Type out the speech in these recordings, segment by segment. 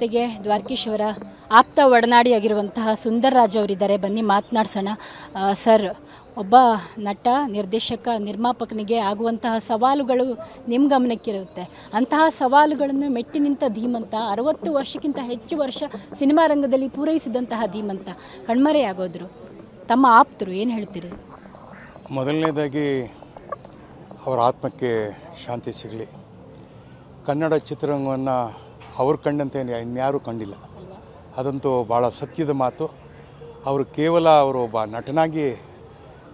ಜೊತೆಗೆ ದ್ವಾರಕೀಶ್ ಅವರ ಆಪ್ತ ಒಡನಾಡಿಯಾಗಿರುವಂತಹ ಸುಂದರ್ರಾಜ್ ಅವರಿದ್ದಾರೆ. ಬನ್ನಿ ಮಾತನಾಡ್ಸೋಣ. ಸರ್, ಒಬ್ಬ ನಟ, ನಿರ್ದೇಶಕ, ನಿರ್ಮಾಪಕನಿಗೆ ಆಗುವಂತಹ ಸವಾಲುಗಳು ನಿಮ್ಮ ಗಮನಕ್ಕಿರುತ್ತೆ. ಅಂತಹ ಸವಾಲುಗಳನ್ನು ಮೆಟ್ಟಿ ನಿಂತ ಧೀಮಂತ, 60 ವರ್ಷಕ್ಕಿಂತ ಹೆಚ್ಚು ವರ್ಷ ಸಿನಿಮಾ ರಂಗದಲ್ಲಿ ಪೂರೈಸಿದಂತಹ ಧೀಮಂತ ಕಣ್ಮರೆಯಾಗೋದ್ರು. ತಮ್ಮ ಆಪ್ತರು ಏನು ಹೇಳ್ತೀರಿ? ಮೊದಲನೇದಾಗಿ ಅವರ ಆತ್ಮಕ್ಕೆ ಶಾಂತಿ ಸಿಗಲಿ. ಕನ್ನಡ ಚಿತ್ರರಂಗವನ್ನು ಅವ್ರು ಕಂಡಂತೆ ಇನ್ಯಾರೂ ಕಂಡಿಲ್ಲ, ಅದಂತೂ ಭಾಳ ಸತ್ಯದ ಮಾತು. ಅವರು ಒಬ್ಬ ನಟನಾಗಿ,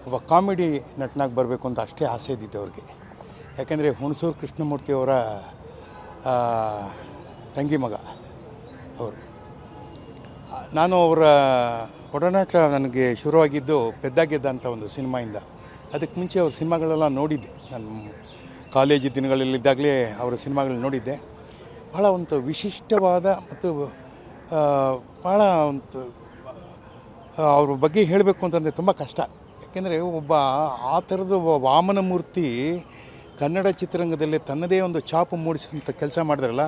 ಒಬ್ಬ ಕಾಮಿಡಿ ನಟನಾಗಿ ಬರಬೇಕು ಅಂತ ಅಷ್ಟೇ ಆಸೆ ಇದ್ದಿದ್ದು ಅವ್ರಿಗೆ. ಯಾಕೆಂದರೆ ಹುಣಸೂರು ಕೃಷ್ಣಮೂರ್ತಿಯವರ ತಂಗಿ ಮಗ ಅವರು. ನಾನು ಅವರ ಒಡನಾಟ ನನಗೆ ಶುರುವಾಗಿದ್ದು ಪೆದ್ದಾಗೆದ್ದ ಅಂತ ಒಂದು ಸಿನಿಮಾಯಿಂದ. ಅದಕ್ಕೆ ಮುಂಚೆ ಅವ್ರ ಸಿನಿಮಾಗಳೆಲ್ಲ ನೋಡಿದ್ದೆ. ನಾನು ಕಾಲೇಜು ದಿನಗಳಲ್ಲಿದ್ದಾಗಲೇ ಅವರ ಸಿನಿಮಾಗಳು ನೋಡಿದ್ದೆ. ಭಾಳ ಒಂದು ವಿಶಿಷ್ಟವಾದ ಮತ್ತು ಭಾಳ ಒಂದು ಅವ್ರ ಬಗ್ಗೆ ಹೇಳಬೇಕು ಅಂತಂದರೆ ತುಂಬ ಕಷ್ಟ. ಯಾಕೆಂದರೆ ಒಬ್ಬ ಆ ಥರದ ಒಬ್ಬ ವಾಮನ ಮೂರ್ತಿ ಕನ್ನಡ ಚಿತ್ರರಂಗದಲ್ಲಿ ತನ್ನದೇ ಒಂದು ಛಾಪು ಮೂಡಿಸಿದಂಥ ಕೆಲಸ ಮಾಡಿದ್ರಲ್ಲ,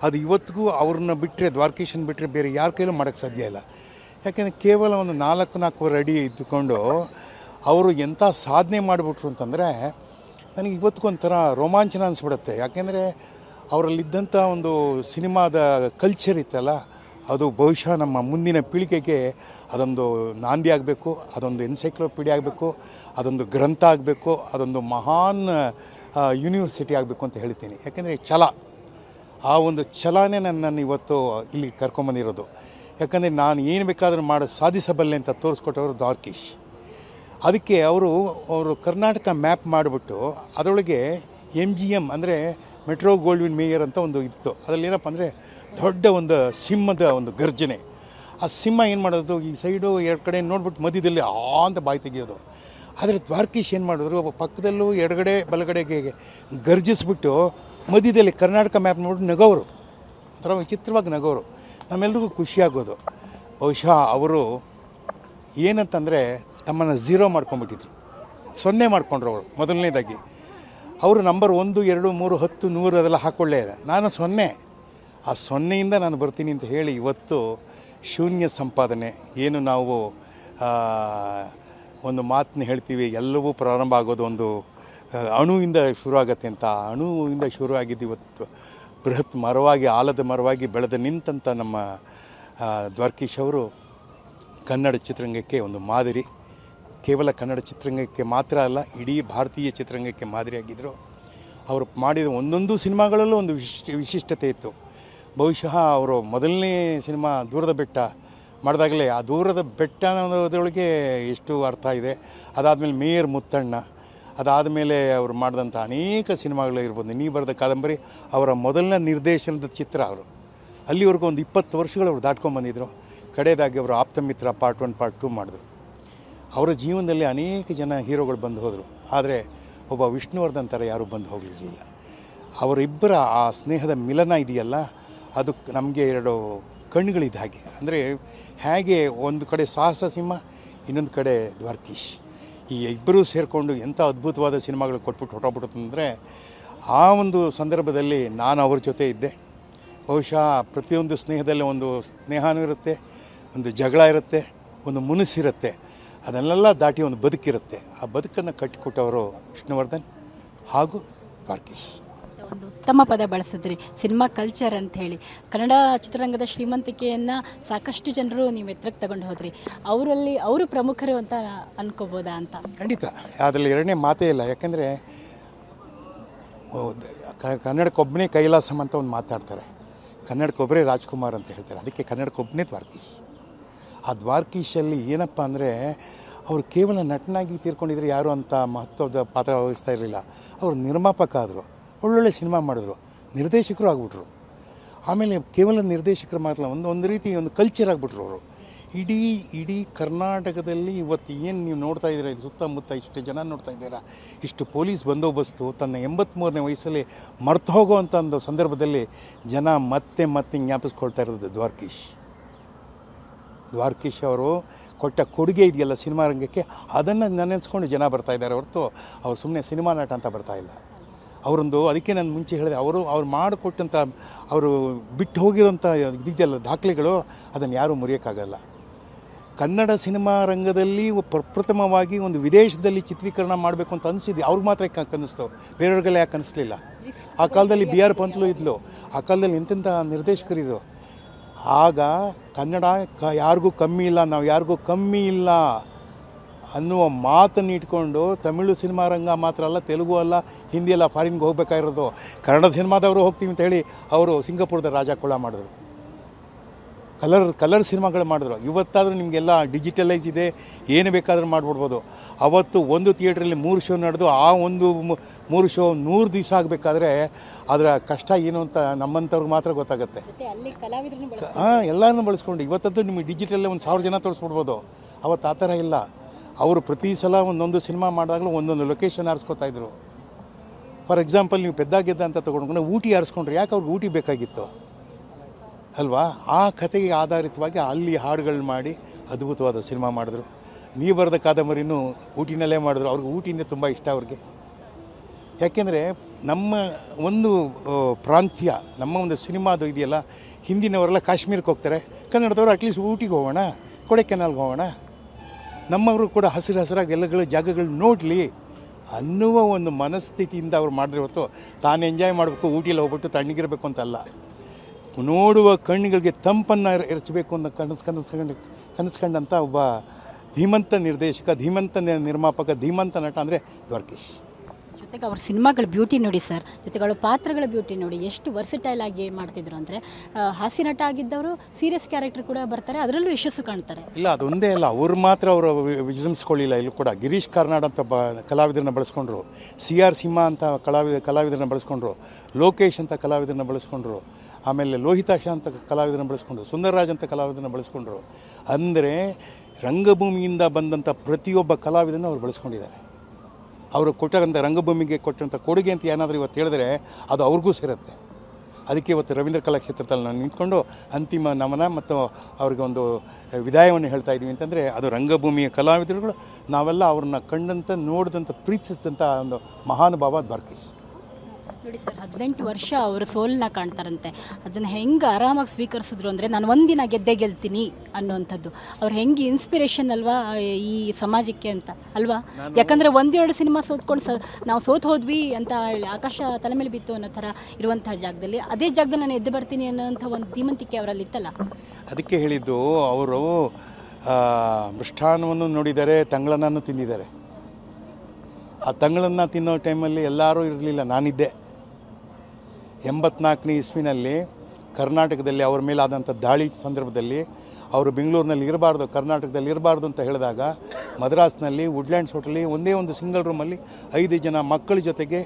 ಅದು ಇವತ್ತಿಗೂ ಅವ್ರನ್ನ ಬಿಟ್ಟರೆ, ದ್ವಾರಕೀಶನ್ ಬಿಟ್ಟರೆ ಬೇರೆ ಯಾರ ಕೈಲೂ ಮಾಡೋಕ್ಕೆ ಸಾಧ್ಯ ಇಲ್ಲ. ಯಾಕೆಂದರೆ ಕೇವಲ ಒಂದು 4 ಅಡಿ ಇದ್ದುಕೊಂಡು ಅವರು ಎಂಥ ಸಾಧನೆ ಮಾಡಿಬಿಟ್ರು ಅಂತಂದರೆ ನನಗೆ ಇವತ್ತಿಗೂ ಒಂಥರ ರೋಮಾಂಚನ ಅನಿಸ್ಬಿಡುತ್ತೆ. ಯಾಕೆಂದರೆ ಅವರಲ್ಲಿದ್ದಂಥ ಒಂದು ಸಿನಿಮಾದ ಕಲ್ಚರ್ ಇತ್ತಲ್ಲ, ಅದು ಬಹುಶಃ ನಮ್ಮ ಮುಂದಿನ ಪೀಳಿಗೆಗೆ ಅದೊಂದು ನಾಂದಿ ಆಗಬೇಕು, ಅದೊಂದು ಎನ್ಸೈಕ್ಲೋಪೀಡಿಯಾ ಆಗಬೇಕು, ಅದೊಂದು ಗ್ರಂಥ ಆಗಬೇಕು, ಅದೊಂದು ಮಹಾನ್ ಯೂನಿವರ್ಸಿಟಿ ಆಗಬೇಕು ಅಂತ ಹೇಳ್ತೀನಿ. ಯಾಕೆಂದರೆ ಆ ಒಂದು ಛಲನೇ ನನ್ನನ್ನು ಇವತ್ತು ಇಲ್ಲಿ ಕರ್ಕೊಂಬಂದಿರೋದು. ಯಾಕಂದರೆ ನಾನು ಏನು ಬೇಕಾದರೂ ಸಾಧಿಸಬಲ್ಲೆ ಅಂತ ತೋರಿಸ್ಕೊಟ್ಟವರು ದ್ವಾರಕೀಶ್. ಅದಕ್ಕೆ ಅವರು ಕರ್ನಾಟಕ ಮ್ಯಾಪ್ ಮಾಡಿಬಿಟ್ಟು ಅದರೊಳಗೆ MGM ಅಂದರೆ ಮೆಟ್ರೋ ಗೋಲ್ಡ್ವಿನ್ ಮೇಯರ್ ಅಂತ ಒಂದು ಇತ್ತು. ಅದರಲ್ಲಿ ಏನಪ್ಪ ಅಂದರೆ ದೊಡ್ಡ ಒಂದು ಸಿಂಹದ ಒಂದು ಗರ್ಜನೆ. ಆ ಸಿಂಹ ಏನು ಮಾಡೋದು, ಈ ಸೈಡು 2 ಕಡೆ ನೋಡ್ಬಿಟ್ಟು ಮಧ್ಯದಲ್ಲಿ ಅಂತ ಬಾಯಿ ತೆಗೆಯೋದು. ಆದರೆ ದ್ವಾರಕೀಶ್ ಏನು ಮಾಡಿದ್ರು, ಒಬ್ಬ ಪಕ್ಕದಲ್ಲೂ ಎಡಗಡೆ ಬಲಗಡೆಗೆ ಗರ್ಜಿಸ್ಬಿಟ್ಟು ಮಧ್ಯದಲ್ಲಿ ಕರ್ನಾಟಕ ಮ್ಯಾಪ್ ನೋಡಿಬಿಟ್ಟು ನಗೋರು, ಒಂಥರ ವಿಚಿತ್ರವಾಗಿ ನಗೋರು. ನಮ್ಮೆಲ್ರಿಗೂ ಖುಷಿಯಾಗೋದು. ಬಹುಶಃ ಅವರು ಏನಂತಂದರೆ ತಮ್ಮನ್ನು 0 ಮಾಡ್ಕೊಂಬಿಟ್ಟಿದ್ರು, 0 ಮಾಡ್ಕೊಂಡ್ರು ಅವರು. ಮೊದಲನೇದಾಗಿ ಅವರು ನಂಬರ್ 1, 2, 3, 10, 100 ಅದೆಲ್ಲ ಹಾಕ್ಕೊಳ್ಳೇ ಇದೆ. ನಾನು 0, ಆ 0ಇಂದ ನಾನು ಬರ್ತೀನಿ ಅಂತ ಹೇಳಿ ಇವತ್ತು ಶೂನ್ಯ ಸಂಪಾದನೆ. ಏನು ನಾವು ಒಂದು ಮಾತನ್ನ ಹೇಳ್ತೀವಿ, ಎಲ್ಲವೂ ಪ್ರಾರಂಭ ಆಗೋದು ಒಂದು ಅಣುವಿಂದ ಶುರುವಾಗತ್ತೆ ಅಂತ. ಅಣುವಿಂದ ಶುರುವಾಗಿದ್ದು ಇವತ್ತು ಬೃಹತ್ ಮರವಾಗಿ, ಆಲದ ಮರವಾಗಿ ಬೆಳೆದ ನಿಂತಂಥ ನಮ್ಮ ದ್ವಾರಕೀಶ್ ಅವರು ಕನ್ನಡ ಚಿತ್ರರಂಗಕ್ಕೆ ಒಂದು ಮಾದರಿ. ಕೇವಲ ಕನ್ನಡ ಚಿತ್ರರಂಗಕ್ಕೆ ಮಾತ್ರ ಅಲ್ಲ, ಇಡೀ ಭಾರತೀಯ ಚಿತ್ರರಂಗಕ್ಕೆ ಮಾದರಿಯಾಗಿದ್ದರು. ಅವರು ಮಾಡಿದ ಒಂದೊಂದು ಸಿನಿಮಾಗಳಲ್ಲೂ ಒಂದು ವಿಶಿಷ್ಟತೆ ಇತ್ತು. ಬಹುಶಃ ಅವರು ಮೊದಲನೇ ಸಿನಿಮಾ ದೂರದ ಬೆಟ್ಟ ಮಾಡಿದಾಗಲೇ ಆ ದೂರದ ಬೆಟ್ಟ ಅನ್ನೋದ್ರೊಳಗೆ ಎಷ್ಟು ಅರ್ಥ ಇದೆ. ಅದಾದಮೇಲೆ ಮೇಯರ್ ಮುತ್ತಣ್ಣ, ಅದಾದಮೇಲೆ ಅವರು ಮಾಡಿದಂಥ ಅನೇಕ ಸಿನಿಮಾಗಳು ಇರ್ಬೋದು. ನೀ ಬರೆದ ಕಾದಂಬರಿ ಅವರ ಮೊದಲನೇ ನಿರ್ದೇಶನದ ಚಿತ್ರ. ಅವರು ಅಲ್ಲಿವರೆಗೂ ಒಂದು 20 ವರ್ಷಗಳು ಅವರು ದಾಟ್ಕೊಂಡ್ಬಂದಿದ್ರು. ಕಡೆಯದಾಗಿ ಅವರು ಆಪ್ತಮಿತ್ರ ಪಾರ್ಟ್ 1, ಪಾರ್ಟ್ 2 ಮಾಡಿದ್ರು. ಅವರ ಜೀವನದಲ್ಲಿ ಅನೇಕ ಜನ ಹೀರೋಗಳು ಬಂದು ಹೋದರು, ಆದರೆ ಒಬ್ಬ ವಿಷ್ಣುವರ್ಧನ್ ಥರ ಯಾರೂ ಬಂದು ಹೋಗಲಿರಲಿಲ್ಲ. ಅವರಿಬ್ಬರ ಆ ಸ್ನೇಹದ ಮಿಲನ ಇದೆಯಲ್ಲ, ಅದು ನಮಗೆ 2 ಕಣ್ಣುಗಳಿದ್ದ ಹಾಗೆ. ಅಂದರೆ ಹೇಗೆ ಒಂದು ಕಡೆ ಸಾಹಸ ಸಿಂಹ, ಇನ್ನೊಂದು ಕಡೆ ದ್ವಾರಕೀಶ್, ಈ ಇಬ್ಬರೂ ಸೇರಿಕೊಂಡು ಎಂಥ ಅದ್ಭುತವಾದ ಸಿನಿಮಾಗಳು ಕೊಟ್ಬಿಟ್ಟು ಹೊರಟೋಗ್ಬಿಡುತ್ತಂದರೆ, ಆ ಒಂದು ಸಂದರ್ಭದಲ್ಲಿ ನಾನು ಅವ್ರ ಜೊತೆ ಇದ್ದೆ. ಬಹುಶಃ ಪ್ರತಿಯೊಂದು ಸ್ನೇಹದಲ್ಲಿ ಒಂದು ಸ್ನೇಹನೂ ಇರುತ್ತೆ, ಒಂದು ಜಗಳ ಇರುತ್ತೆ, ಒಂದು ಮುನಿಸಿರುತ್ತೆ. ಅದನ್ನೆಲ್ಲ ದಾಟಿ ಒಂದು ಬದುಕಿರುತ್ತೆ. ಆ ಬದುಕನ್ನು ಕಟ್ಟಿಕೊಟ್ಟವರು ವಿಷ್ಣುವರ್ಧನ್ ಹಾಗೂ ದ್ವಾರಕೀಶ್. ಒಂದು ಉತ್ತಮ ಪದ ಬಳಸಿದ್ರಿ, ಸಿನಿಮಾ ಕಲ್ಚರ್ ಅಂತ ಹೇಳಿ. ಕನ್ನಡ ಚಿತ್ರರಂಗದ ಶ್ರೀಮಂತಿಕೆಯನ್ನು ಸಾಕಷ್ಟು ಜನರು ನೀವು ಎತ್ತರಕ್ಕೆ ತಗೊಂಡು ಹೋದ್ರಿ. ಅವರು ಪ್ರಮುಖರು ಅಂತ ಅನ್ಕೋಬೋದಾ ಅಂತ? ಖಂಡಿತ, ಅದರಲ್ಲಿ 2ನೇ ಮಾತೇ ಇಲ್ಲ. ಯಾಕೆಂದರೆ ಕನ್ನಡಕ್ಕೊಬ್ಬನೇ ಕೈಲಾಸಂ ಅಂತ ಒಂದು ಮಾತಾಡ್ತಾರೆ, ಕನ್ನಡಕ್ಕೊಬ್ಬರೇ ರಾಜ್ಕುಮಾರ್ ಅಂತ ಹೇಳ್ತಾರೆ. ಅದಕ್ಕೆ ಕನ್ನಡಕ್ಕೊಬ್ಬನೇ ದ್ವಾರಕೀಶ್. ಆ ದ್ವಾರಕೀಶಲ್ಲಿ ಏನಪ್ಪ ಅಂದರೆ, ಅವರು ಕೇವಲ ನಟನಾಗಿ ತೀರ್ಕೊಂಡಿದ್ರೆ ಯಾರು ಅಂತ ಮಹತ್ವದ ಪಾತ್ರ ವಹಿಸ್ತಾ ಇರಲಿಲ್ಲ. ಅವರು ನಿರ್ಮಾಪಕ ಆದರು, ಒಳ್ಳೊಳ್ಳೆ ಸಿನಿಮಾ ಮಾಡಿದ್ರು, ನಿರ್ದೇಶಕರು ಆಗಿಬಿಟ್ರು. ಆಮೇಲೆ ಕೇವಲ ನಿರ್ದೇಶಕರು ಮಾತ್ರ ಒಂದು ರೀತಿ ಒಂದು ಕಲ್ಚರ್ ಆಗಿಬಿಟ್ರು ಅವರು. ಇಡೀ ಕರ್ನಾಟಕದಲ್ಲಿ ಇವತ್ತು ಏನು ನೀವು ನೋಡ್ತಾ ಇದ್ದೀರಾ, ಸುತ್ತಮುತ್ತ ಇಷ್ಟು ಜನ ನೋಡ್ತಾ ಇದ್ದೀರಾ, ಇಷ್ಟು ಪೊಲೀಸ್ ಬಂದೋಬಸ್ತು ತನ್ನ 83ನೇ ವಯಸ್ಸಲ್ಲಿ ಮರ್ತು ಹೋಗೋವಂಥ ಒಂದು ಸಂದರ್ಭದಲ್ಲಿ ಜನ ಮತ್ತೆ ಜ್ಞಾಪಿಸ್ಕೊಳ್ತಾ ಇರೋದು ದ್ವಾರಕೀಶ್ ಅವರು ಕೊಟ್ಟ ಕೊಡುಗೆ ಇದೆಯಲ್ಲ ಸಿನಿಮಾ ರಂಗಕ್ಕೆ, ಅದನ್ನು ನೆನೆಸ್ಕೊಂಡು ಜನ ಬರ್ತಾ ಇದ್ದಾರೆ ಹೊರತು ಅವ್ರು ಸುಮ್ಮನೆ ಸಿನಿಮಾ ನಟ ಅಂತ ಬರ್ತಾ ಇಲ್ಲ. ಅವರೊಂದು, ಅದಕ್ಕೆ ನಾನು ಮುಂಚೆ ಹೇಳಿದೆ, ಅವ್ರು ಮಾಡಿಕೊಟ್ಟಂಥ, ಅವರು ಬಿಟ್ಟು ಹೋಗಿರೋಂಥ ಇದೆಯಲ್ಲ ದಾಖಲೆಗಳು, ಅದನ್ನು ಯಾರೂ ಮುರಿಯೋಕ್ಕಾಗಲ್ಲ. ಕನ್ನಡ ಸಿನಿಮಾ ರಂಗದಲ್ಲಿ ಪ್ರಪ್ರಥಮವಾಗಿ ಒಂದು ವಿದೇಶದಲ್ಲಿ ಚಿತ್ರೀಕರಣ ಮಾಡಬೇಕು ಅಂತ ಅನಿಸಿದ್ದೆ ಅವ್ರಿಗೆ ಮಾತ್ರ ಕನಸ್ತವು, ಬೇರೆಯವ್ರಿಗೆಲ್ಲ ಯಾಕೆ ಅನಿಸ್ಲಿಲ್ಲ. ಆ ಕಾಲದಲ್ಲಿ ಬಿ ಆರ್ ಪಂತ್ಲು ಇದ್ಲು, ಆ ಕಾಲದಲ್ಲಿ ಎಂತೆಂಥ ನಿರ್ದೇಶಕರಿದ್ರು. ಆಗ ಕನ್ನಡ ಯಾರಿಗೂ ಕಮ್ಮಿ ಇಲ್ಲ, ನಾವು ಯಾರಿಗೂ ಕಮ್ಮಿ ಇಲ್ಲ ಅನ್ನುವ ಮಾತನ್ನು ಇಟ್ಕೊಂಡು ತಮಿಳು ಸಿನಿಮಾ ರಂಗ ಮಾತ್ರ ಅಲ್ಲ, ತೆಲುಗು ಅಲ್ಲ, ಹಿಂದಿ ಅಲ್ಲ, ಫಾರಿನ್ಗೆ ಹೋಗ್ಬೇಕಾಗಿರೋದು. ಕನ್ನಡ ಸಿನಿಮಾದವರು ಹೋಗ್ತೀವಿ ಅಂತ ಹೇಳಿ ಅವರು ಸಿಂಗಾಪುರದ ರಾಜ ಕೊಳ ಮಾಡಿದ್ರು, ಕಲರ್ ಸಿನಿಮಾಗಳು ಮಾಡಿದ್ರು. ಇವತ್ತಾದರೂ ನಿಮಗೆಲ್ಲ ಡಿಜಿಟಲೈಸ್ ಇದೆ, ಏನು ಬೇಕಾದರೂ ಮಾಡಿಬಿಡ್ಬೋದು. ಅವತ್ತು ಒಂದು ಥಿಯೇಟ್ರಲ್ಲಿ 3 ಶೋ ನಡೆದು ಆ ಒಂದು 3 ಶೋ 100 ದಿವಸ ಆಗಬೇಕಾದ್ರೆ ಅದರ ಕಷ್ಟ ಏನು ಅಂತ ನಮ್ಮಂಥವ್ರಿಗೆ ಮಾತ್ರ ಗೊತ್ತಾಗುತ್ತೆ. ಎಲ್ಲರನ್ನೂ ಬಳಸ್ಕೊಂಡು ಇವತ್ತಂತೂ ನಿಮಗೆ ಡಿಜಿಟಲ್ಲೇ 1000 ಜನ ತೋರಿಸ್ಬಿಡ್ಬೋದು. ಅವತ್ತು ಆ ಥರ ಇಲ್ಲ. ಅವರು ಪ್ರತಿ ಸಲ ಒಂದೊಂದು ಸಿನಿಮಾ ಮಾಡಿದಾಗಲೂ ಒಂದೊಂದು ಲೊಕೇಶನ್ ಆರಿಸ್ಕೊತಾಯಿದ್ರು. ಫಾರ್ ಎಕ್ಸಾಂಪಲ್, ನೀವು ಪೆದ್ದಾಗೆದ್ದ ಅಂತ ತೊಗೊಂಡ್ರೆ ಊಟಿ ಆರಿಸ್ಕೊಂಡ್ರೆ ಯಾಕೆ ಅವ್ರಿಗೆ ಊಟಿ ಬೇಕಾಗಿತ್ತು ಅಲ್ವಾ? ಆ ಕಥೆಗೆ ಆಧಾರಿತವಾಗಿ ಅಲ್ಲಿ ಹಾಡುಗಳು ಮಾಡಿ ಅದ್ಭುತವಾದ ಸಿನಿಮಾ ಮಾಡಿದ್ರು. ನೀವು ಬರೆದ ಕಾದಂಬರಿನೂ ಊಟಿನಲ್ಲೇ ಮಾಡಿದ್ರು. ಅವ್ರಿಗೆ ಊಟಿನೇ ತುಂಬ ಇಷ್ಟ ಅವ್ರಿಗೆ. ಯಾಕೆಂದರೆ ನಮ್ಮ ಒಂದು ಪ್ರಾಂತ್ಯ, ನಮ್ಮ ಒಂದು ಸಿನಿಮಾದು ಇದೆಯಲ್ಲ, ಹಿಂದಿನವರೆಲ್ಲ ಕಾಶ್ಮೀರಕ್ಕೆ ಹೋಗ್ತಾರೆ, ಕನ್ನಡದವರು ಅಟ್ಲೀಸ್ಟ್ ಊಟಿಗೆ ಹೋಗೋಣ, ಕೊಡೆಕೆನಾಲ್ಗೆ ಹೋಗೋಣ, ನಮ್ಮವರು ಕೂಡ ಹಸಿರಾಗಿ ಎಲ್ಲಗಳ ಜಾಗಗಳು ನೋಡಲಿ ಅನ್ನುವ ಒಂದು ಮನಸ್ಥಿತಿಯಿಂದ ಅವ್ರು ಮಾಡಿದ್ರೆ ಹೊತ್ತು ತಾನು ಎಂಜಾಯ್ ಮಾಡಬೇಕು, ಊಟಿಯಲ್ಲಿ ಹೋಗ್ಬಿಟ್ಟು ತಣ್ಣಗಿರಬೇಕು ಅಂತಲ್ಲ. ನೋಡುವ ಕಣ್ಣುಗಳಿಗೆ ತಂಪನ್ನು ಎರಚಬೇಕು ಅನ್ನೋ ಕನಸ್ಕೊಂಡಂಥ ಒಬ್ಬ ಧೀಮಂತ ನಿರ್ದೇಶಕ, ಧೀಮಂತ ನಿರ್ಮಾಪಕ, ಧೀಮಂತ ನಟ ಅಂದರೆ ದ್ವಾರಕೀಶ್. ಜೊತೆಗೆ ಅವ್ರ ಸಿನಿಮಾಗಳ ಬ್ಯೂಟಿ ನೋಡಿ ಸರ್, ಜೊತೆಗೆ ಅವಳ ಪಾತ್ರಗಳ ಬ್ಯೂಟಿ ನೋಡಿ, ಎಷ್ಟು ವರ್ಸಿಟೈಲ್ ಆಗಿ ಮಾಡ್ತಿದ್ರು ಅಂದರೆ, ಹಾಸ್ಯ ನಟ ಆಗಿದ್ದವರು ಸೀರಿಯಸ್ ಕ್ಯಾರೆಕ್ಟರ್ ಕೂಡ ಬರ್ತಾರೆ, ಅದರಲ್ಲೂ ಯಶಸ್ಸು ಕಾಣ್ತಾರೆ. ಇಲ್ಲ, ಅದೊಂದೇ ಅಲ್ಲ, ಅವ್ರು ಮಾತ್ರ ಅವರು ವಿಜೃಂಭಿಸ್ಕೊಳ್ಳಿಲ್ಲ. ಇಲ್ಲೂ ಕೂಡ ಗಿರೀಶ್ ಕಾರ್ನಾಡ್ ಅಂತ ಕಲಾವಿದರನ್ನ ಬಳಸ್ಕೊಂಡ್ರು, CR ಸಿಂಹ ಅಂತ ಕಲಾವಿದರನ್ನ ಬಳಸ್ಕೊಂಡ್ರು, ಲೋಕೇಶ್ ಅಂತ ಕಲಾವಿದರನ್ನ ಬಳಸ್ಕೊಂಡ್ರು, ಆಮೇಲೆ ಲೋಹಿತಾಶ ಅಂತ ಕಲಾವಿದರನ್ನ ಬಳಸ್ಕೊಂಡ್ರು, ಸುಂದರರಾಜ್ ಅಂತ ಕಲಾವಿದರನ್ನ ಬಳಸ್ಕೊಂಡ್ರು. ಅಂದರೆ ರಂಗಭೂಮಿಯಿಂದ ಬಂದಂಥ ಪ್ರತಿಯೊಬ್ಬ ಕಲಾವಿದನ್ನು ಅವ್ರು ಬಳಸ್ಕೊಂಡಿದ್ದಾರೆ. ಅವರು ಕೊಟ್ಟಂಥ ರಂಗಭೂಮಿಗೆ ಕೊಟ್ಟಂಥ ಕೊಡುಗೆ ಅಂತ ಏನಾದರೂ ಇವತ್ತು ಹೇಳಿದ್ರೆ ಅದು ಅವ್ರಿಗೂ ಸೇರುತ್ತೆ. ಅದಕ್ಕೆ ಇವತ್ತು ರವೀಂದ್ರ ಕಲಾಕ್ಷೇತ್ರದಲ್ಲಿ ನಾನು ನಿಂತ್ಕೊಂಡು ಅಂತಿಮ ನಮನ ಮತ್ತು ಅವ್ರಿಗೆ ಒಂದು ವಿದಾಯವನ್ನು ಹೇಳ್ತಾ ಇದ್ದೀವಿ ಅಂತಂದರೆ, ಅದು ರಂಗಭೂಮಿಯ ಕಲಾವಿದರುಗಳು, ನಾವೆಲ್ಲ ಅವ್ರನ್ನ ಕಂಡಂಥ, ನೋಡಿದಂಥ, ಪ್ರೀತಿಸಿದಂಥ ಒಂದು ಮಹಾನುಭಾವ ದ್ವಾರಕೀಶ್. ನೋಡಿ ಸರ್, 18 ವರ್ಷ ಅವರು ಸೋಲನ್ನ ಕಾಣ್ತಾರಂತೆ. ಅದನ್ನು ಹೆಂಗೆ ಆರಾಮಾಗಿ ಸ್ವೀಕರಿಸಿದ್ರು ಅಂದರೆ, ನಾನು ಒಂದಿನ ಗೆಲ್ತೀನಿ ಅನ್ನುವಂಥದ್ದು ಅವ್ರು ಹೆಂಗೆ ಇನ್ಸ್ಪಿರೇಷನ್ ಅಲ್ವಾ ಈ ಸಮಾಜಕ್ಕೆ ಅಂತ ಅಲ್ವಾ? ಯಾಕಂದರೆ 1-2 ಸಿನಿಮಾ ಸೋತ್ಕೊಂಡು ನಾವು ಸೋತು ಹೋದ್ವಿ ಅಂತ ಹೇಳಿ ಆಕಾಶ ತಲೆ ಮೇಲೆ ಬಿತ್ತು ಅನ್ನೋ ಥರ ಇರುವಂತಹ ಜಾಗದಲ್ಲಿ, ಅದೇ ಜಾಗದಲ್ಲಿ ನಾನು ಎದ್ದು ಬರ್ತೀನಿ ಅನ್ನೋಂಥ ಒಂದು ಧೀಮಂತಿಕೆ ಅವರಲ್ಲಿ ಇತ್ತಲ್ಲ. ಅದಕ್ಕೆ ಹೇಳಿದ್ದು, ಅವರು ಮೃಷ್ಟಾನ್ನವನ್ನು ನೋಡಿದ್ದಾರೆ, ತಂಗಳನ್ನು ತಿಂದಿದ್ದಾರೆ. ಆ ತಂಗಳನ್ನು ತಿನ್ನೋ ಟೈಮಲ್ಲಿ ಎಲ್ಲರೂ ಇರಲಿಲ್ಲ, ನಾನಿದ್ದೆ. 84ನೇ ಇಸ್ವಿನಲ್ಲಿ ಕರ್ನಾಟಕದಲ್ಲಿ ಅವ್ರ ಮೇಲಾದಂಥ ದಾಳಿ ಸಂದರ್ಭದಲ್ಲಿ ಅವರು ಬೆಂಗಳೂರಿನಲ್ಲಿ ಇರಬಾರ್ದು, ಕರ್ನಾಟಕದಲ್ಲಿ ಇರಬಾರ್ದು ಅಂತ ಹೇಳಿದಾಗ, ಮದ್ರಾಸ್ನಲ್ಲಿ ವುಡ್ಲ್ಯಾಂಡ್ಸ್ ಹೋಟೆಲಿ ಒಂದೇ ಒಂದು ಸಿಂಗಲ್ ರೂಮಲ್ಲಿ 5 ಜನ ಮಕ್ಕಳ ಜೊತೆಗೆ,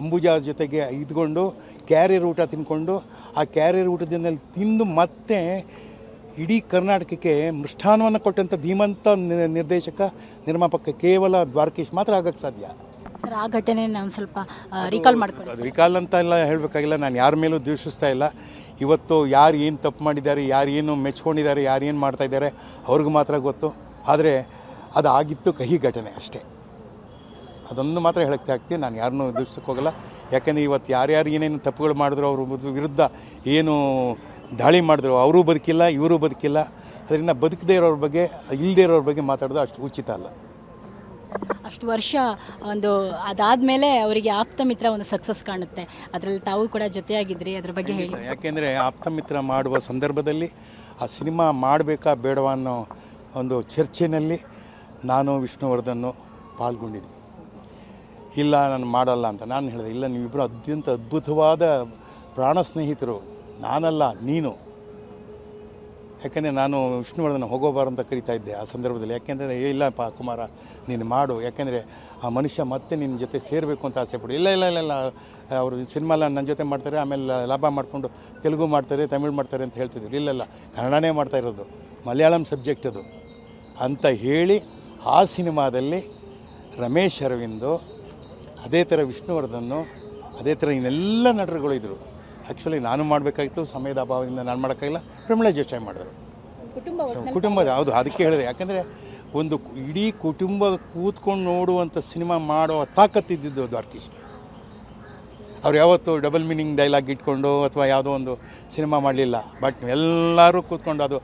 ಅಂಬುಜಾ ಜೊತೆಗೆ ಇದ್ಕೊಂಡು ಕ್ಯಾರಿಯರ್ ಊಟ ತಿಂದ್ಕೊಂಡು, ಆ ಕ್ಯಾರಿಯರ್ ಊಟದಿಂದ ತಿಂದು ಮತ್ತೆ ಇಡೀ ಕರ್ನಾಟಕಕ್ಕೆ ಮೃಷ್ಟಾನ್ನವನ್ನು ಕೊಟ್ಟಂಥ ಧೀಮಂತ ನಿರ್ದೇಶಕ, ನಿರ್ಮಾಪಕ ಕೇವಲ ದ್ವಾರಕೀಶ್ ಮಾತ್ರ ಆಗೋಕ್ಕೆ ಸಾಧ್ಯ. ಸರ್, ಆ ಘಟನೆ ನಾನು ಸ್ವಲ್ಪ ರೀಕಾಲ್ ಮಾಡ್ಕೊಂಡು, ಅದು ರೀಕಾಲ್ ಅಂತ ಎಲ್ಲ ಹೇಳಬೇಕಾಗಿಲ್ಲ, ನಾನು ಯಾರ ಮೇಲೂ ದ್ವೇಷಿಸ್ತಾ ಇಲ್ಲ. ಇವತ್ತು ಯಾರು ಏನು ತಪ್ಪು ಮಾಡಿದ್ದಾರೆ, ಯಾರು ಏನು ಮೆಚ್ಕೊಂಡಿದ್ದಾರೆ, ಯಾರು ಏನು ಮಾಡ್ತಾಯಿದ್ದಾರೆ ಅವ್ರಿಗೆ ಮಾತ್ರ ಗೊತ್ತು. ಆದರೆ ಅದು ಆಗಿತ್ತು ಕಹಿ ಘಟನೆ ಅಷ್ಟೇ. ಅದೊಂದು ಮಾತ್ರ ಹೇಳಕ್ಕೆ ಆಗ್ತೀನಿ, ನಾನು ಯಾರನ್ನೂ ದೂಷಿಸಕ್ಕೆ ಹೋಗಲ್ಲ. ಯಾಕೆಂದರೆ ಇವತ್ತು ಯಾರ್ಯಾರು ಏನೇನು ತಪ್ಪುಗಳು ಮಾಡಿದ್ರು, ಅವ್ರ ವಿರುದ್ಧ ಏನು ದಾಳಿ ಮಾಡಿದ್ರು, ಅವರೂ ಬದುಕಿಲ್ಲ, ಇವರೂ ಬದುಕಿಲ್ಲ. ಅದರಿಂದ ಬದುಕದೇ ಇರೋರ ಬಗ್ಗೆ, ಇಲ್ಲದೇ ಇರೋರ ಬಗ್ಗೆ ಮಾತಾಡೋದು ಅಷ್ಟು ಉಚಿತ ಅಲ್ಲ. ಅಷ್ಟು ವರ್ಷ ಒಂದು ಅದಾದಮೇಲೆ ಅವರಿಗೆ ಆಪ್ತ ಮಿತ್ರ ಒಂದು ಸಕ್ಸಸ್ ಕಾಣುತ್ತೆ, ಅದರಲ್ಲಿ ತಾವು ಕೂಡ ಜೊತೆಯಾಗಿದ್ರಿ, ಅದ್ರ ಬಗ್ಗೆ ಹೇಳಿ. ಯಾಕೆಂದರೆ ಆಪ್ತ ಮಿತ್ರ ಮಾಡುವ ಸಂದರ್ಭದಲ್ಲಿ ಆ ಸಿನಿಮಾ ಮಾಡಬೇಕಾ ಬೇಡವಾ ಅನ್ನೋ ಒಂದು ಚರ್ಚೆಯಲ್ಲಿ ನಾನು ವಿಷ್ಣುವರ್ಧನ್ ಪಾಲ್ಗೊಂಡಿದ್ವಿ. ಇಲ್ಲ ನಾನು ಮಾಡಲ್ಲ ಅಂತ ನಾನು ಹೇಳಿದೆ. ಇಲ್ಲ, ನೀವಿಬ್ಬರು ಅತ್ಯಂತ ಅದ್ಭುತವಾದ ಪ್ರಾಣ ಸ್ನೇಹಿತರು, ನಾನಲ್ಲ ನೀನು. ಯಾಕೆಂದರೆ ನಾನು ವಿಷ್ಣುವರ್ಧನ್ ಹೋಗೋಬಾರ ಅಂತ ಕರಿತಾ ಇದ್ದೆ ಆ ಸಂದರ್ಭದಲ್ಲಿ. ಯಾಕೆಂದರೆ ಇಲ್ಲಪ್ಪ ಕುಮಾರ, ನೀನು ಮಾಡು, ಯಾಕೆಂದರೆ ಆ ಮನುಷ್ಯ ಮತ್ತೆ ನಿನ್ನ ಜೊತೆ ಸೇರಬೇಕು ಅಂತ ಆಸೆ ಪಡು. ಇಲ್ಲ ಇಲ್ಲ ಇಲ್ಲ ಇಲ್ಲ ಅವರು ಸಿನಿಮಾ ನನ್ನ ಜೊತೆ ಮಾಡ್ತಾರೆ, ಆಮೇಲೆ ಲಾಭ ಮಾಡಿಕೊಂಡು ತೆಲುಗು ಮಾಡ್ತಾರೆ, ತಮಿಳು ಮಾಡ್ತಾರೆ ಅಂತ ಹೇಳ್ತಿದ್ರು. ಇಲ್ಲೆಲ್ಲ ಕನ್ನಡನೇ ಮಾಡ್ತಾ ಇರೋದು, ಮಲಯಾಳಂ ಸಬ್ಜೆಕ್ಟ್ ಅದು ಅಂತ ಹೇಳಿ ಆ ಸಿನಿಮಾದಲ್ಲಿ ರಮೇಶ್ ಅರವಿಂದು, ಅದೇ ಥರ ವಿಷ್ಣುವರ್ಧನ್ನು, ಅದೇ ಥರ ಇನ್ನೆಲ್ಲ ನಟರುಗಳು ಇದ್ದರು. ಆ್ಯಕ್ಚುಲಿ ನಾನು ಮಾಡಬೇಕಾಗಿತ್ತು, ಸಮಯದ ಅಭಾವದಿಂದ ನಾನು ಮಾಡೋಕ್ಕಾಗಿಲ್ಲ. ಪ್ರಮಿಳಾ ಜೋಶಿ ಮಾಡಿದ್ರು. ಕುಟುಂಬದ ಹೌದು, ಅದಕ್ಕೆ ಹೇಳಿದೆ. ಯಾಕೆಂದರೆ ಒಂದು ಇಡೀ ಕುಟುಂಬ ಕೂತ್ಕೊಂಡು ನೋಡುವಂಥ ಸಿನಿಮಾ ಮಾಡೋ ತಾಕತ್ತಿದ್ದು ದ್ವಾರಕೀಶ್ಗೆ. ಅವ್ರು ಯಾವತ್ತೂ ಡಬಲ್ ಮೀನಿಂಗ್ ಡೈಲಾಗ್ ಇಟ್ಕೊಂಡು ಅಥವಾ ಯಾವುದೋ ಒಂದು ಸಿನಿಮಾ ಮಾಡಲಿಲ್ಲ. ಬಟ್ ಎಲ್ಲರೂ ಕೂತ್ಕೊಂಡು ಅದು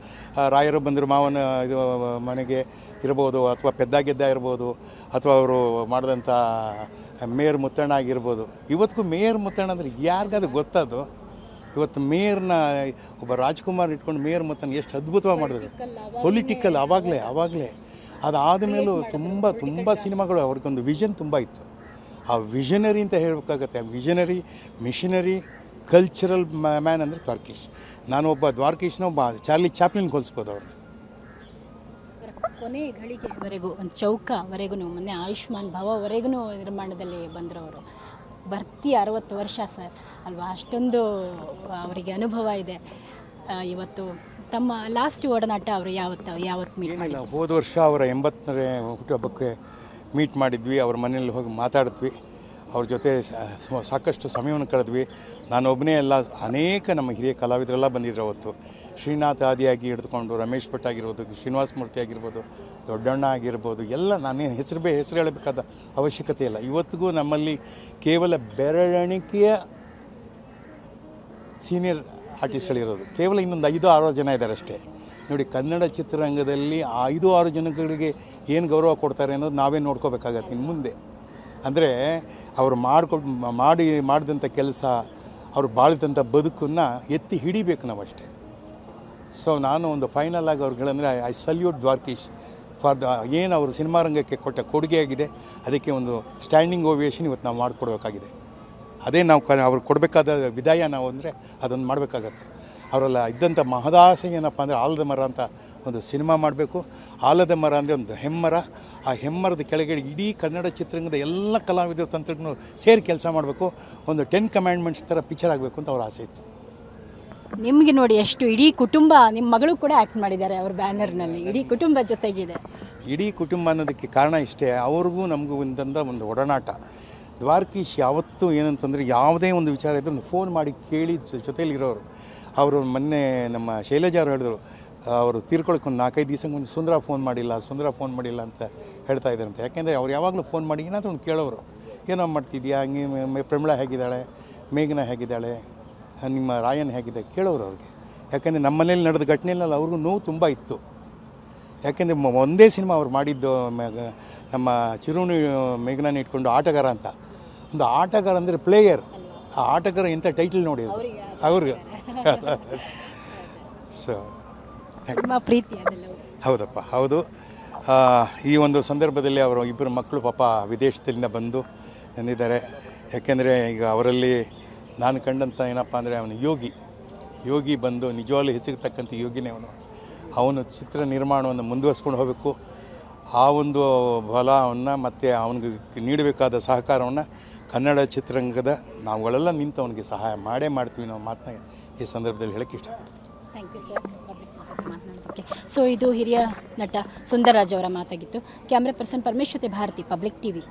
ರಾಯರು ಬಂದರು ಮಾವನ ಇದು ಮನೆಗೆ ಇರ್ಬೋದು, ಅಥವಾ ಪೆದ್ದಾಗೆದ್ದ ಇರ್ಬೋದು, ಅಥವಾ ಅವರು ಮಾಡಿದಂಥ ಮೇಯರ್ ಮುತ್ತಣ್ಣ ಆಗಿರ್ಬೋದು. ಇವತ್ತಿಗೂ ಮೇಯರ್ ಮುತ್ತಣ್ಣ ಅಂದರೆ ಯಾರಿಗಾದ್ರು ಗೊತ್ತದು? ಇವತ್ತು ಮೇಯರ್ನ ಒಬ್ಬ ರಾಜ್ಕುಮಾರ್ ಇಟ್ಕೊಂಡು ಮೇಯರ್ ಮುತ್ತಣ್ಣ ಎಷ್ಟು ಅದ್ಭುತವಾಗಿ ಮಾಡಿದ್ರು. ಪೊಲಿಟಿಕಲ್ ಆವಾಗಲೇ ಅದಾದ ಮೇಲೂ ತುಂಬ ಸಿನಿಮಾಗಳು ಅವ್ರಿಗೊಂದು ವಿಷನ್ ತುಂಬ ಇತ್ತು. ಆ ವಿಷನರಿ ಅಂತ ಹೇಳಬೇಕಾಗತ್ತೆ. ಮಿಷನರಿ ಕಲ್ಚರಲ್ ಮ್ಯಾನ್ ಅಂದರೆ ದ್ವಾರಕೀಶ್. ನಾನು ಒಬ್ಬ ದ್ವಾರಕೀಶ್ನೊಬ್ಬ ಚಾರ್ಲಿ ಚಾಪ್ಲಿನ್ ಹೋಲಿಸ್ಬೋದು ಅವ್ರನ್ನ. ಕೊನೆ ಘಳಿಗೆವರೆಗೂ ಒಂದು ಚೌಕವರೆಗೂ ಮೊನ್ನೆ ಆಯುಷ್ಮಾನ್ ಭವವರೆಗೂ ನಿರ್ಮಾಣದಲ್ಲಿ ಬಂದರವರು. ಬರ್ತಿ 60 ವರ್ಷ ಸರ್ ಅಲ್ವಾ, ಅಷ್ಟೊಂದು ಅವರಿಗೆ ಅನುಭವ ಇದೆ. ಇವತ್ತು ತಮ್ಮ ಲಾಸ್ಟ್ ಒಡನಾಟ ಅವರು ಯಾವತ್ತು ಮೀಟ್ ಮಾಡಿಲ್ಲ? ಹೋದ ವರ್ಷ ಅವರ 80ನೇ ಹುಟ್ಟುಹಬ್ಬಕ್ಕೆ ಮೀಟ್ ಮಾಡಿದ್ವಿ. ಅವ್ರ ಮನೇಲಿ ಹೋಗಿ ಮಾತಾಡಿದ್ವಿ. ಅವ್ರ ಜೊತೆ ಸಾಕಷ್ಟು ಸಮಯವನ್ನು ಕಳೆದ್ವಿ. ನಾನೊಬ್ಬನೇ ಅಲ್ಲ, ಅನೇಕ ನಮ್ಮ ಹಿರಿಯ ಕಲಾವಿದರೆಲ್ಲ ಬಂದಿದ್ರು ಅವತ್ತು. ಶ್ರೀನಾಥ್ ಆದಿಯಾಗಿ ಹಿಡಿದುಕೊಂಡು ರಮೇಶ್ ಭಟ್ ಆಗಿರ್ಬೋದು, ಶ್ರೀನಿವಾಸ ಮೂರ್ತಿ ಆಗಿರ್ಬೋದು, ದೊಡ್ಡಣ್ಣ ಆಗಿರ್ಬೋದು, ಎಲ್ಲ ನಾನೇನು ಹೆಸರು ಹೇಳಬೇಕಾದ ಅವಶ್ಯಕತೆ ಇಲ್ಲ. ಇವತ್ತಿಗೂ ನಮ್ಮಲ್ಲಿ ಕೇವಲ ಬೆರಳೆಣಿಕೆಯ ಸೀನಿಯರ್ ಆರ್ಟಿಸ್ಟ್ಗಳಿರೋದು. ಕೇವಲ ಇನ್ನೊಂದು 5-6 ಜನ ಇದ್ದಾರೆ ಅಷ್ಟೇ. ನೋಡಿ, ಕನ್ನಡ ಚಿತ್ರರಂಗದಲ್ಲಿ ಆ 5-6 ಜನಗಳಿಗೆ ಏನು ಗೌರವ ಕೊಡ್ತಾರೆ ಅನ್ನೋದು ನಾವೇ ನೋಡ್ಕೋಬೇಕಾಗತ್ತೆ ಇನ್ನು ಮುಂದೆ. ಅಂದರೆ ಅವರು ಮಾಡಿದಂಥ ಕೆಲಸ, ಅವ್ರು ಬಾಳಿದಂಥ ಬದುಕನ್ನು ಎತ್ತಿ ಹಿಡಿಬೇಕು ನಾವು ಅಷ್ಟೇ. ಸೊ ನಾನು ಒಂದು ಫೈನಲ್ ಆಗಿ ಅವ್ರುಗಳಂದರೆ ಐ ಸಲ್ಯೂಟ್ ದ್ವಾರಕೀಶ್ ಫಾರ್ ಏನು ಅವರು ಸಿನಿಮಾ ರಂಗಕ್ಕೆ ಕೊಟ್ಟ ಕೊಡುಗೆಯಾಗಿದೆ. ಅದಕ್ಕೆ ಒಂದು ಸ್ಟ್ಯಾಂಡಿಂಗ್ ಓವೇಷನ್ ಇವತ್ತು ನಾವು ಮಾಡಿಕೊಡ್ಬೇಕಾಗಿದೆ. ಅದೇ ನಾವು ಅವ್ರು ಕೊಡಬೇಕಾದ ವಿದಾಯ ನಾವು ಅಂದರೆ ಅದೊಂದು ಮಾಡಬೇಕಾಗತ್ತೆ. ಅವರೆಲ್ಲ ಇದ್ದಂಥ ಮಹದಾಸೆ ಏನಪ್ಪ ಅಂದರೆ ಆಲದ ಮರ ಅಂತ ಒಂದು ಸಿನಿಮಾ ಮಾಡಬೇಕು. ಆಲದ ಮರ ಅಂದರೆ ಒಂದು ಹೆಮ್ಮರ. ಆ ಹೆಮ್ಮರದ ಕೆಳಗಡೆ ಇಡೀ ಕನ್ನಡ ಚಿತ್ರರಂಗದ ಎಲ್ಲ ಕಲಾವಿದರು ತಂತ್ರಜ್ಞರು ಸೇರಿ ಕೆಲಸ ಮಾಡಬೇಕು. ಒಂದು 10 ಕಮ್ಯಾಂಡ್ಮೆಂಟ್ಸ್ ಥರ ಪಿಕ್ಚರ್ ಆಗಬೇಕು ಅಂತ ಅವ್ರ ಆಸೆ ಇತ್ತು. ನಿಮಗೆ ನೋಡಿ, ಎಷ್ಟು ಇಡೀ ಕುಟುಂಬ, ನಿಮ್ಮ ಮಗಳು ಕೂಡ ಆ್ಯಕ್ಟ್ ಮಾಡಿದ್ದಾರೆ ಅವ್ರ ಬ್ಯಾನರ್ನಲ್ಲಿ, ಇಡೀ ಕುಟುಂಬ ಜೊತೆಗಿದೆ. ಇಡೀ ಕುಟುಂಬ ಅನ್ನೋದಕ್ಕೆ ಕಾರಣ ಇಷ್ಟೇ, ಅವ್ರಿಗೂ ನಮಗೂ ಒಂದು ಒಡನಾಟ. ದ್ವಾರಕೀಶ್ ಯಾವತ್ತೂ ಏನಂತಂದರೆ ಯಾವುದೇ ಒಂದು ವಿಚಾರ ಇದ್ರೂ ಫೋನ್ ಮಾಡಿ ಕೇಳಿ ಜೊತೆಯಲ್ಲಿರೋರು. ಅವರು ಮೊನ್ನೆ ನಮ್ಮ ಶೈಲಜಾ ಅವರು ಹೇಳಿದ್ರು, ಅವರು ತೀರ್ಕೊಳ್ಳೋಕೆ ಒಂದು 4-5 ದಿವಸಕ್ಕೆ ಮುಂದೆ ಸುಂದರ ಫೋನ್ ಮಾಡಿಲ್ಲ ಅಂತ ಹೇಳ್ತಾ ಇದ್ದಾರಂತೆ. ಯಾಕೆಂದರೆ ಅವ್ರು ಯಾವಾಗಲೂ ಫೋನ್ ಮಾಡಿ ಏನಾದರೂ ಒಂದು ಕೇಳೋರು, ಏನೋ ಮಾಡ್ತಿದ್ಯಾ, ಹಂಗೆ ಪ್ರಮಿಳಾ ಹೇಗಿದ್ದಾಳೆ, ಮೇಘನಾ ಹೇಗಿದ್ದಾಳೆ, ನಿಮ್ಮ ರಾಯನ್ ಹೇಗಿದೆ ಕೇಳೋರು ಅವ್ರಿಗೆ. ಯಾಕೆಂದರೆ ನಮ್ಮ ಮನೇಲಿ ನಡೆದ ಘಟನೆಯಲ್ಲಿ ಅವ್ರಿಗೂ ನೋವು ತುಂಬ ಇತ್ತು. ಯಾಕೆಂದರೆ ಒಂದೇ ಸಿನಿಮಾ ಅವ್ರು ಮಾಡಿದ್ದು ನಮ್ಮ ಚಿರುಣಿ ಮೇಘನಾನ ಇಟ್ಕೊಂಡು ಆಟಗಾರ ಅಂತ. ಒಂದು ಆಟಗಾರ ಅಂದರೆ ಪ್ಲೇಯರ್, ಆ ಆಟಗಾರ ಎಂಥ ಟೈಟಲ್ ನೋಡಿ ಅವ್ರಿಗೆ. ಸೊ ಪ್ರೀತಿ ಹೌದಪ್ಪ, ಹೌದು. ಈ ಒಂದು ಸಂದರ್ಭದಲ್ಲಿ ಅವರು 2 ಮಕ್ಕಳು ಪಾಪ ವಿದೇಶದಿಂದ ಬಂದು ಬಂದಿದ್ದಾರೆ. ಯಾಕೆಂದರೆ ಈಗ ಅವರಲ್ಲಿ ನಾನು ಕಂಡಂಥ ಏನಪ್ಪ ಅಂದರೆ ಅವನು ಯೋಗಿ ಬಂದು ನಿಜವಾಗ್ಲೂ ಹೆಸರಿರ್ತಕ್ಕಂಥ ಯೋಗಿನೇ ಅವನು ಚಿತ್ರ ನಿರ್ಮಾಣವನ್ನು ಮುಂದುವರಿಸ್ಕೊಂಡು ಹೋಗಬೇಕು. ಆ ಒಂದು ಬಲವನ್ನು ಮತ್ತು ಅವನಿಗೆ ನೀಡಬೇಕಾದ ಸಹಕಾರವನ್ನು ಕನ್ನಡ ಚಿತ್ರರಂಗದ ನಾವುಗಳೆಲ್ಲ ನಿಂತು ಅವನಿಗೆ ಸಹಾಯ ಮಾಡ್ತೀವಿ ನಾವು ಮಾತನ್ನ ಈ ಸಂದರ್ಭದಲ್ಲಿ ಹೇಳೋಕ್ಕೆ ಇಷ್ಟಪಡ್ತೀನಿ. ಥ್ಯಾಂಕ್ ಯು ಸರ್ ಮಾತನಾಡೋದಕ್ಕೆ. ಸೊ ಇದು ಹಿರಿಯ ನಟ ಸುಂದರ್ರಾಜ್ ಅವರ ಮಾತಾಗಿತ್ತು. ಕ್ಯಾಮ್ರಾ ಪರ್ಸನ್ ಪರಮೇಶ್ ಜೊತೆ ಭಾರತಿ, ಪಬ್ಲಿಕ್ ಟಿವಿ.